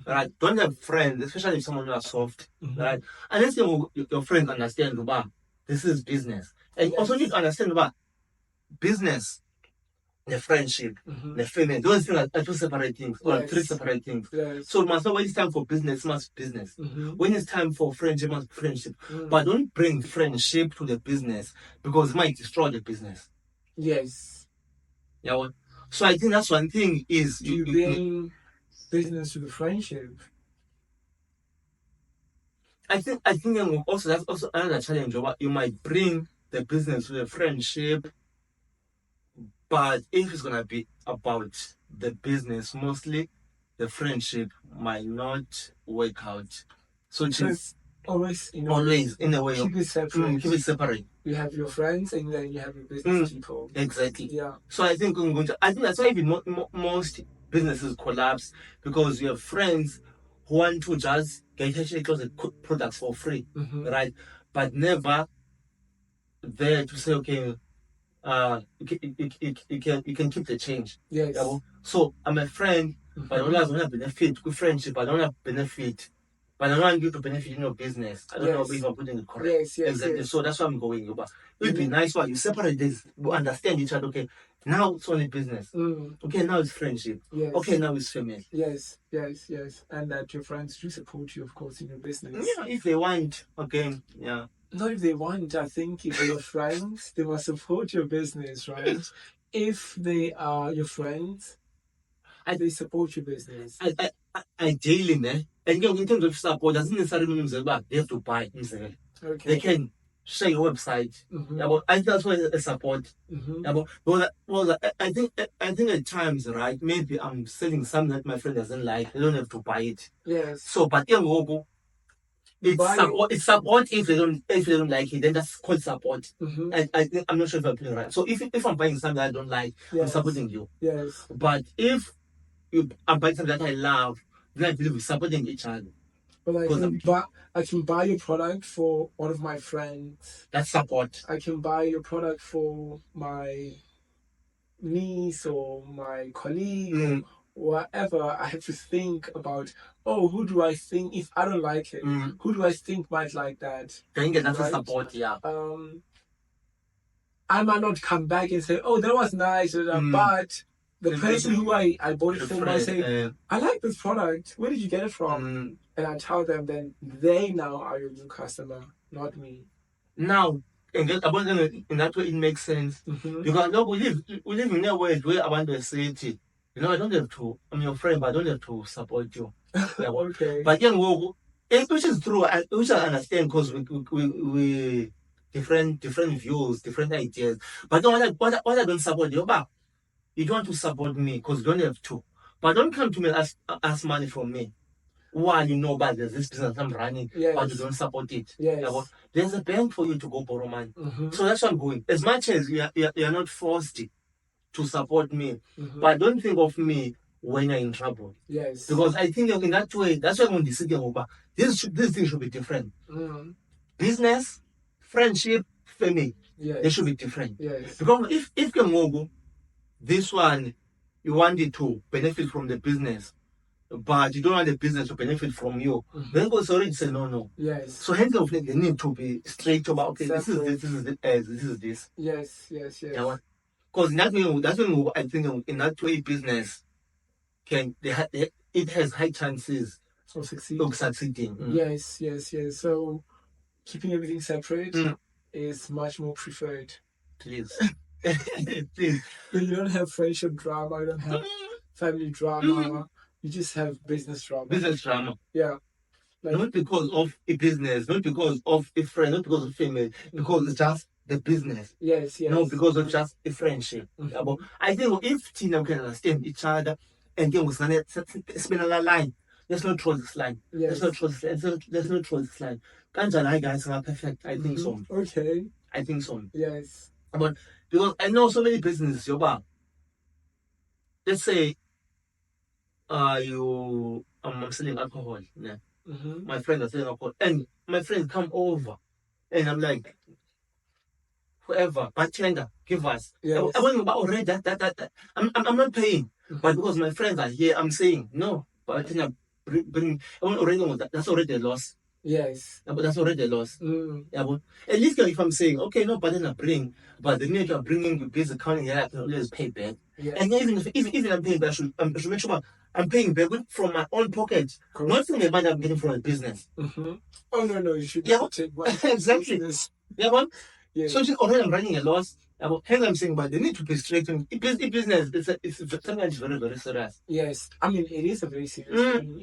A: Right? Don't have friends, especially if someone who is soft. Right? Unless your friends understand about this is business. And also need to understand about business, the friendship, the family. Those things are two separate things, or three separate things. Yes. So must not when it's time for business, must be business. When it's time for friendship, must be friendship. But don't bring friendship to the business because it might destroy the business.
B: Yes.
A: Yeah. Well, so I think that's one thing is
B: you bring business to the friendship.
A: I think also that's also another challenge. You might bring the business to the friendship, but if it's gonna be about the business mostly, the friendship might not work out. So it's
B: always in
A: a way
B: keep it separate.
A: Keep it separate.
B: You have your friends and then you have your business people.
A: Exactly.
B: Yeah.
A: So I think that's why even most businesses collapse because you have friends who want to just get products for free, right? But never there to say, okay, you can keep the change.
B: Yes.
A: Yeah, well, so I'm a friend, but I don't have benefit. Good friendship, I don't have benefit. But I don't want you to benefit in your business. I don't know if I'm putting it correct.
B: Yes.
A: Exactly. So that's why I'm going over. It would be nice while you separate this, you understand each other. Okay, now it's only business. Okay, now it's friendship.
B: Yes.
A: Okay, now it's family.
B: Yes. And that your friends do support you, of course, in your business.
A: Yeah, if they want, again, yeah.
B: Not if they want. I think if they're your friends, they must support your business, right? If they are your friends, they support your business.
A: Ideally, and in terms of support, doesn't necessarily mean that they have to buy. Okay. They can share your website. I think that's why a support. I think at times, right? Maybe I'm selling something that my friend doesn't like. They don't have to buy it.
B: Yes.
A: So, but it's support if they don't like it, then that's called support. I'm not sure if I'm putting it right. So if I'm buying something that I don't like, I'm supporting you.
B: Yes.
A: But if I'm buying something that I love, then I believe we're supporting each other.
B: But I can buy your product for one of my friends.
A: That's support.
B: I can buy your product for my niece or my colleague or whatever. I have to think about, who do I think, if I don't like it, who do I think might like that?
A: Then that's a support, yeah.
B: I might not come back and say, that was nice, but the person who I bought it for might say, I like this product. Where did you get it from? and I tell them, then they now are your new customer, not me.
A: Now, and in that way, it makes sense. Because no, we live in a world where I want to say it. I don't have to. I'm your friend, but I don't have to support you.
B: Okay.
A: But then, which is true, which I understand because we different views, different ideas. But then what I don't support you, but you don't want to support me because you don't have to. But don't come to me and ask money from me. One, but there's this business I'm running, but you don't support it.
B: Yes.
A: There's a bank for you to go borrow money. So that's what I'm going. As much as you're not forced to support me, but don't think of me when you're in trouble.
B: Yes.
A: Because I think in that way, that's why I'm going to see over. This thing should be different. Business, friendship, family, they should be different.
B: Yes.
A: Because if you go, this one, you wanted to benefit from the business, but you don't want the business to benefit from you, then go sorry to say no.
B: Yes.
A: So hence of they need to be straight about okay, this is this.
B: Yes.
A: Because in that way, that's when I think in that way business it has high chances
B: of
A: succeeding.
B: Yes. So keeping everything separate is much more preferred.
A: Please. Please.
B: When you don't have friendship drama, you don't have family drama, you just have business drama.
A: Business drama.
B: Yeah.
A: Not because of a business, not because of a friend, not because of family, because it's just the business.
B: Yes.
A: No, because of just a friendship. I think if Tina can understand each other and then we spend a line, let's not cross this line. Let's not cross this line. Kanjani guys are perfect. I think so.
B: Okay.
A: I think so.
B: Yes.
A: But because I know so many businesses, let's say I'm selling alcohol. Yeah. My friends are selling alcohol. And my friends come over. And I'm like, whoever, bartender, give us.
B: Yes.
A: I want already that. I'm not paying. But because my friends are here, I'm saying, no, bartender, bring I want already, that's already a loss.
B: Yes.
A: But that's already a loss. Yeah, but at least if I'm saying, okay, no, bartender, bring, but the minute you're bringing the business account, I can always pay back. Yeah. And even if I'm paying back, I should make sure I'm paying back from my own pocket, not from the money I'm getting from the business.
B: Oh, no, you should take money.
A: Exactly. Yeah, but so already I'm running a loss. Hence I'm saying, but they need to be straight. Business, it's something that's very, very serious.
B: Yes. I mean, it is a very serious thing.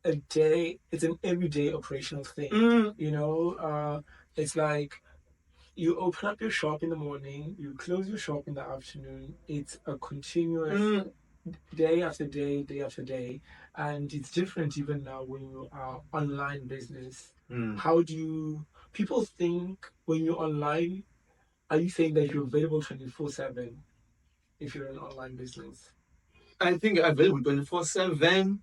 B: It's an everyday operational thing. It's like you open up your shop in the morning, you close your shop in the afternoon. It's a continuous day after day, and it's different even now when you are online business. How do people think when you're online? Are you saying that you're available 24/7 if you're an online business?
A: I think available 24/7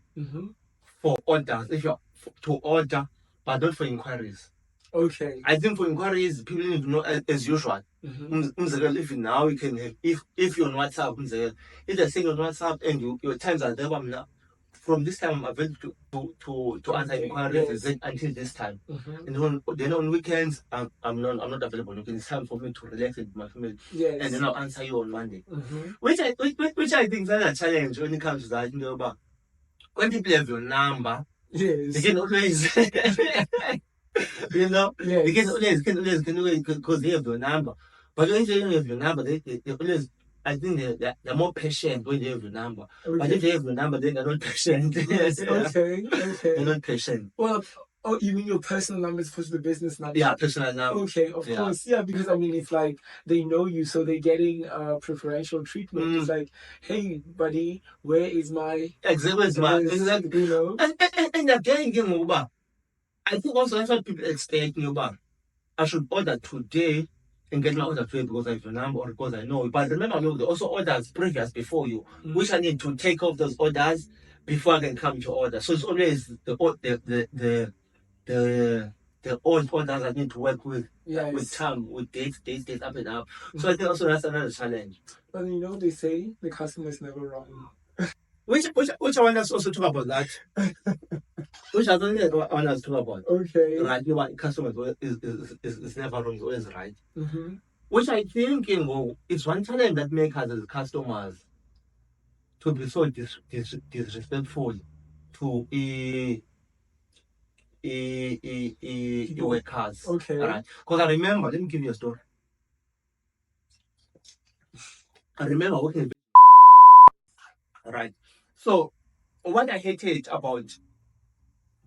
A: for orders. If you're to order, but not for inquiries.
B: Okay.
A: I think for inquiries, people need to know as usual. If now you can have, if you're on WhatsApp, if they're saying on WhatsApp and your times are there, from this time I'm available to answer inquiries until this time. And then on weekends I'm not available. It's time for me to relax with my family.
B: Yes.
A: And then I'll answer you on Monday. Which I think is a challenge when it comes to that. When people have your number,
B: yes,
A: they can always they can always because they have your number. But when they don't have your number, they always, I think they're more patient when they have your number. Okay. But if they have your number, then they're not patient.
B: Yes. Okay.
A: They're not patient.
B: Well, you mean your personal number is supposed to be the business number?
A: Yeah, personal number.
B: Okay, of course. Yeah, because I mean, it's like they know you, so they're getting preferential treatment. It's like, hey, buddy, where is my...
A: Exactly. And again, I think also that's what people expect, I should order today and get my order today because I have your number or because I know. But remember, there are also orders previous before you, which I need to take off those orders before I can come to order. So it's always the old orders I need to work with, with time, with dates up and up. So I think also that's another challenge.
B: But they say the customer is never wrong.
A: Which I want us also talk about that. Which I don't want us to talk about.
B: Okay.
A: Right, customer is never wrong, it's always right. Which I think it's one challenge that makes us as customers to be so disrespectful to workers.
B: Okay.
A: All right. Because I remember, let me give you a story. I remember working. Right. So what I hated about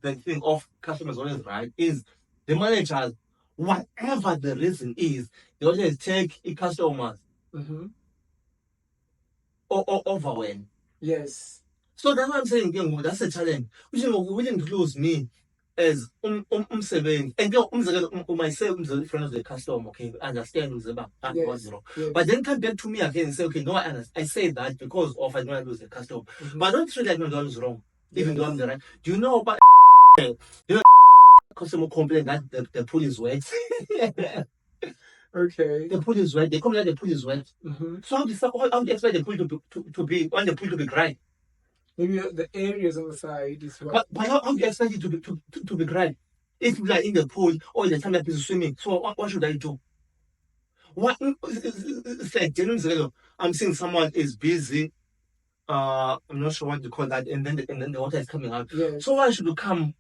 A: the thing of customers always right is the managers, whatever the reason is, they always take a customers or over when.
B: Yes.
A: So that's what I'm saying. That's a challenge. Which is willing to lose me as umsebenzi. And myself in front of the customer, okay, understand umzeba,
B: Yes. Yes.
A: but then come back to me again and say, okay, no, I say that because of I don't want to lose the customer. But don't treat like no one is wrong, even though I'm the right. Do you know about customer complain that the pool is wet?
B: Okay.
A: The pool is wet. They complain that the pool is wet. So how do you expect the pool to be on the pool to be dry?
B: Maybe the areas on the side is what.
A: But how do you expect it to be dry? If people are in the pool or in the time that is swimming, so what should I do? What it's like I'm seeing someone is busy. I'm not sure what you call that, and then the water is coming out.
B: Yes.
A: So why should you come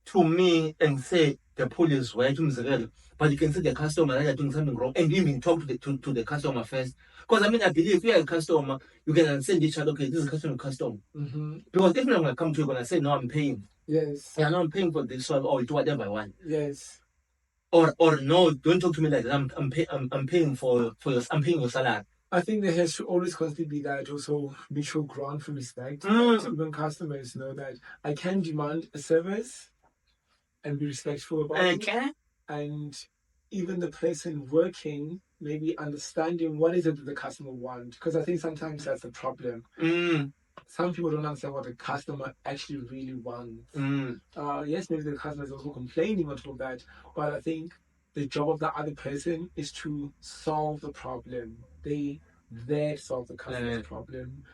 A: to me and say the pool is wet, but you can see the customer that you're doing something wrong, and you even talk to the customer first? Because I mean, I believe if you're a customer, you can understand each other. Okay, this is customer. Because if I'm gonna come to you, gonna say no, I'm paying.
B: Yes.
A: Yeah, no, I'm paying for this, so I'll do whatever I want.
B: Yes.
A: Or no, don't talk to me like that. I'm paying for your I'm paying your salary.
B: I think there has to always constantly be that also mutual ground for respect. Even customers know that I can demand a service and be respectful about it. And even the person working maybe understanding what is it that the customer wants. Because I think sometimes that's the problem. Some people don't understand what the customer actually really wants. Yes, maybe the customer is also complaining on top of that, but I think the job of the other person is to solve the problem. They solve the customer's problem,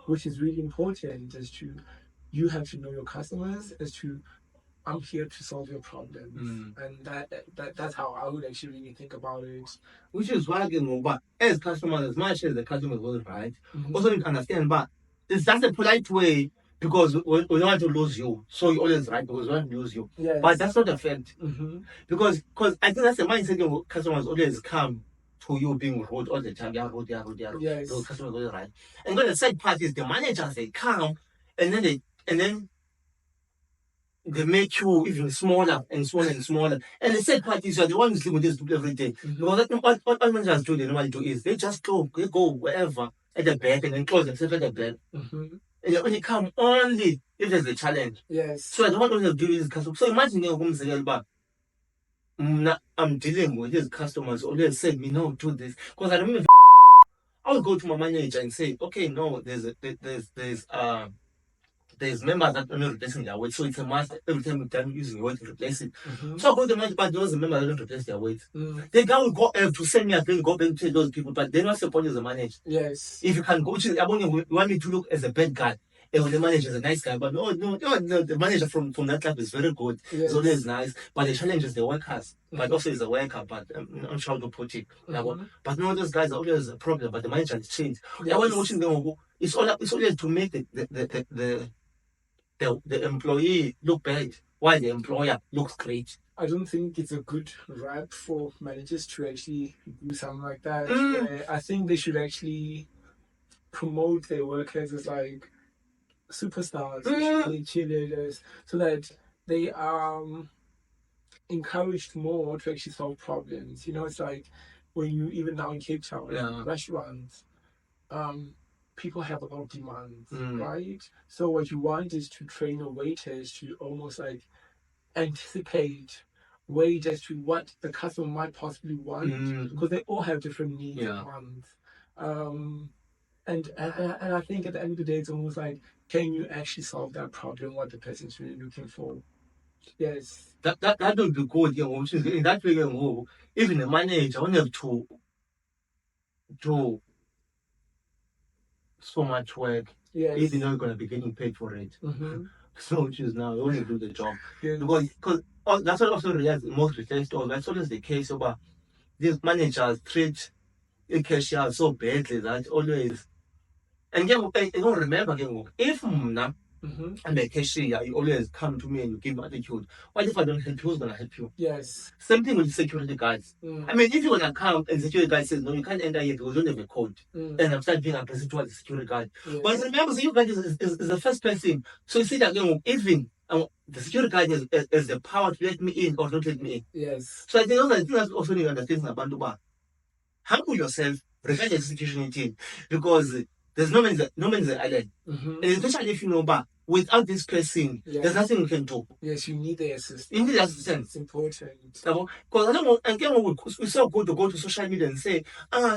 B: which is really important. As to you have to know your customers. As to I'm here to solve your problems, and that's how I would actually really think about it.
A: Which is why but as customers, as much as the customer was right, also you understand, but it's just a polite way because we don't want to lose you, so you always right because we want to lose you.
B: Yes.
A: But that's not the fact. Because I think that's the mindset customers always come to you being rude all the time. Yeah, rude.
B: Yes.
A: Those customers always right. And then the sad part is the managers they come and then they make you even smaller and smaller and smaller. And the sad part is you're the one who's living with these people every day. Because what managers do, they normally do is they just go wherever at the back and then close themselves at the back. And they only come only if there's a challenge.
B: Yes.
A: So I don't want to do this customer. So imagine I'm dealing with these customers always say me no do this. Because I remember I'll go to my manager and say, okay, no, there's members that are not replacing their weight, so it's a must every time we're done using your weight to replace it. So I go to the manager, but those members that don't replace their weight. The guy will go to send me again, go back to tell those people, but then what's the point as a manager?
B: Yes.
A: If you can go to you want me to look as a bad guy. And when the manager is a nice guy, but no, the manager from that club is very good. Yes. It's always nice, but the challenge is the workers. But also is a worker, but I'm not sure how to put it. But no, those guys are always a problem. But the manager has changed. Yes. When watching them, it's always to make the employee look bad, while the employer looks great.
B: I don't think it's a good rap for managers to actually do something like that. I think they should actually promote their workers as like superstars, cheerleaders, so that they are encouraged more to actually solve problems. You know, it's like when you even now in Cape Town, restaurants, people have a lot of demands, right? So what you want is to train your waiters to almost like anticipate wait as to what the customer might possibly want, because they all have different needs and wants. And I think at the end of the day, it's almost like, can you actually solve that problem? What the person's really looking for? Yes.
A: That would be good. In that way, even the manager won't have to do so much work.
B: Yes.
A: Even though you're going to be getting paid for it. So which is now you only do the job. Yes. Because that's what also realized most retail stores. That's always the case about these managers treat a cashier so badly that always And again, I don't remember again. If mna I'm a cashier, you always come to me and you give me attitude. What if I don't help you? Who's gonna help you?
B: Yes.
A: Same thing with security guards. I mean, if you're gonna come and security guard says no, you can't enter here because you don't have a code, and I'm starting being aggressive towards the security guard.
B: Yes.
A: But remember, the security guard is the first person. So you see that even the security guard has the power to let me in or not let me in.
B: Yes.
A: So I think those are the things that also need to understand about Dubai. Humble yourself, regardless of the situation you're in, because there's no man's an island. And especially if you know, but without this person, there's nothing you can do.
B: Yes, you need the assistance.
A: You need the assistance.
B: It's important.
A: Because I don't know, and again, we so good to go to social media and say,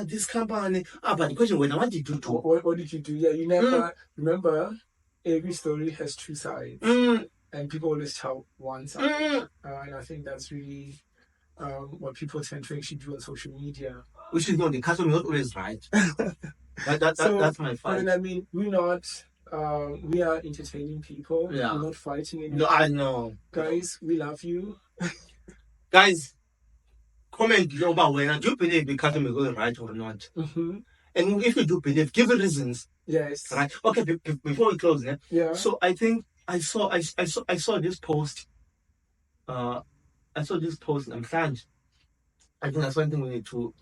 A: this company, but the question, what did you do?
B: What did you do? Yeah, you never remember. Every story has two sides, and people always tell one side. And I think that's really what people tend to actually do on social media.
A: Which is the customer is not always right. That's my fight.
B: And I mean, we're not. We are entertaining people.
A: Yeah.
B: We're not fighting anyone.
A: No, I know.
B: Guys, we love you.
A: Guys, comment below about whether do you believe the customer is going right or not. And if you do believe, give the reasons.
B: Yes.
A: Right. Okay. Before we close,
B: yeah.
A: So I think I saw this post. I saw this post and I'm sad. I think that's one thing we need to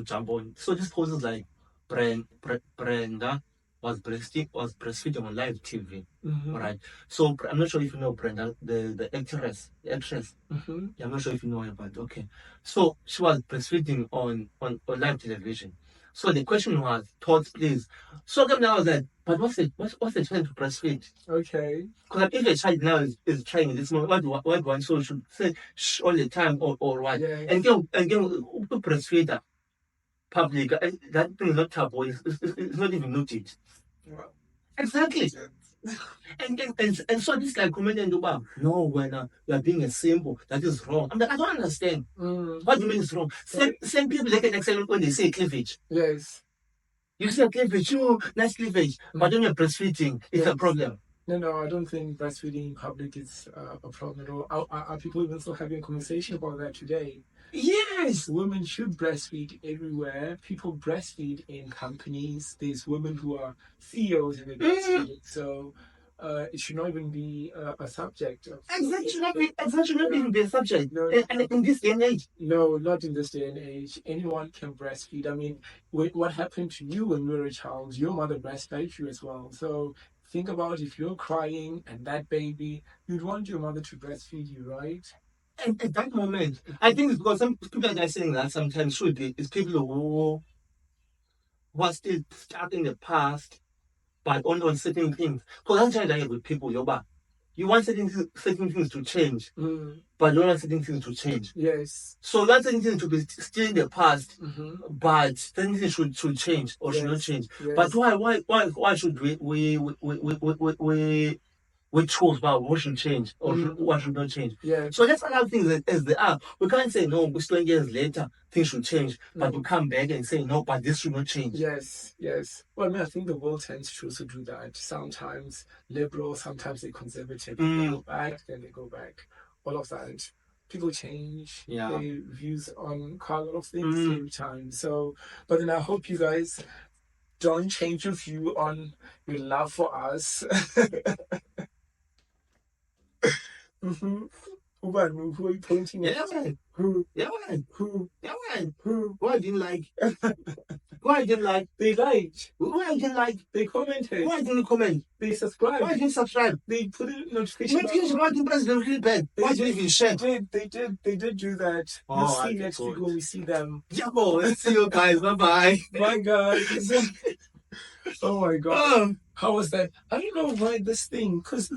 A: jump on. So this post is like Brenda was breastfeeding on live TV. Right. So I'm not sure if you know Brenda, the actress. I'm not sure if you know her, but okay. So she was breastfeeding on live television. So the question was, thoughts, please. So now I was like, but what's the time to breastfeed?
B: Okay.
A: Because if a child now is trying in this moment, what do one so should say all the time or what? Yeah. And again, breastfeeder public, that thing is not taboo. It's not even noted. Wow. Exactly. And so this like comment about no, when you are being a symbol, that is wrong. I mean, I don't understand. What do you mean it's wrong? Same people they get excited when they say cleavage. Yes. You say cleavage, nice cleavage, but when you're breastfeeding, it's a problem.
B: No, I don't think breastfeeding in public is a problem at all. Are people even still having a conversation about that today?
A: Yes.
B: Women should breastfeed everywhere. People breastfeed in companies. There's women who are CEOs in the breastfeeding. So it should not even be a subject.
A: Exactly. Should not even be a subject. No, and in this day and age.
B: No, not in this day and age. Anyone can breastfeed. I mean, what happened to you when you were a child? Your mother breastfed you as well. So think about if you're crying and that baby, you'd want your mother to breastfeed you, right?
A: And at that moment, I think it's because some people are saying that sometimes should be it's people who are still stuck in the past, but on certain things. Because I'm trying to get with people, you want certain things to change, but you don't want certain things to change.
B: Yes.
A: So you want certain things to be still in the past, but certain things should change or should not change. Yes. But why should we choose about what should change or what should not change?
B: Yeah.
A: So let's allow things as they are. We can't say no, 20 years later things should change, but we come back and say no, but this should not change.
B: Yes. Well, I mean, I think the world tends to also do that. Sometimes liberal, sometimes they're conservative. They go back, then they go back. All of that. People change their views on quite a lot of things every time. So, but then I hope you guys don't change your view on your love for us. Who are you pointing at?
A: Who? Who I didn't like? Who I didn't like?
B: They liked.
A: Who I didn't like?
B: They commented.
A: Why didn't you comment?
B: They subscribed.
A: Why didn't you subscribe?
B: They put a notification.
A: Why didn't press the really bad? Why didn't you even share?
B: They did do that. You'll see next week when we see them.
A: Yeah, let's see you guys. Bye.
B: Bye, guys. Oh my God. How was that? I don't know why this thing, because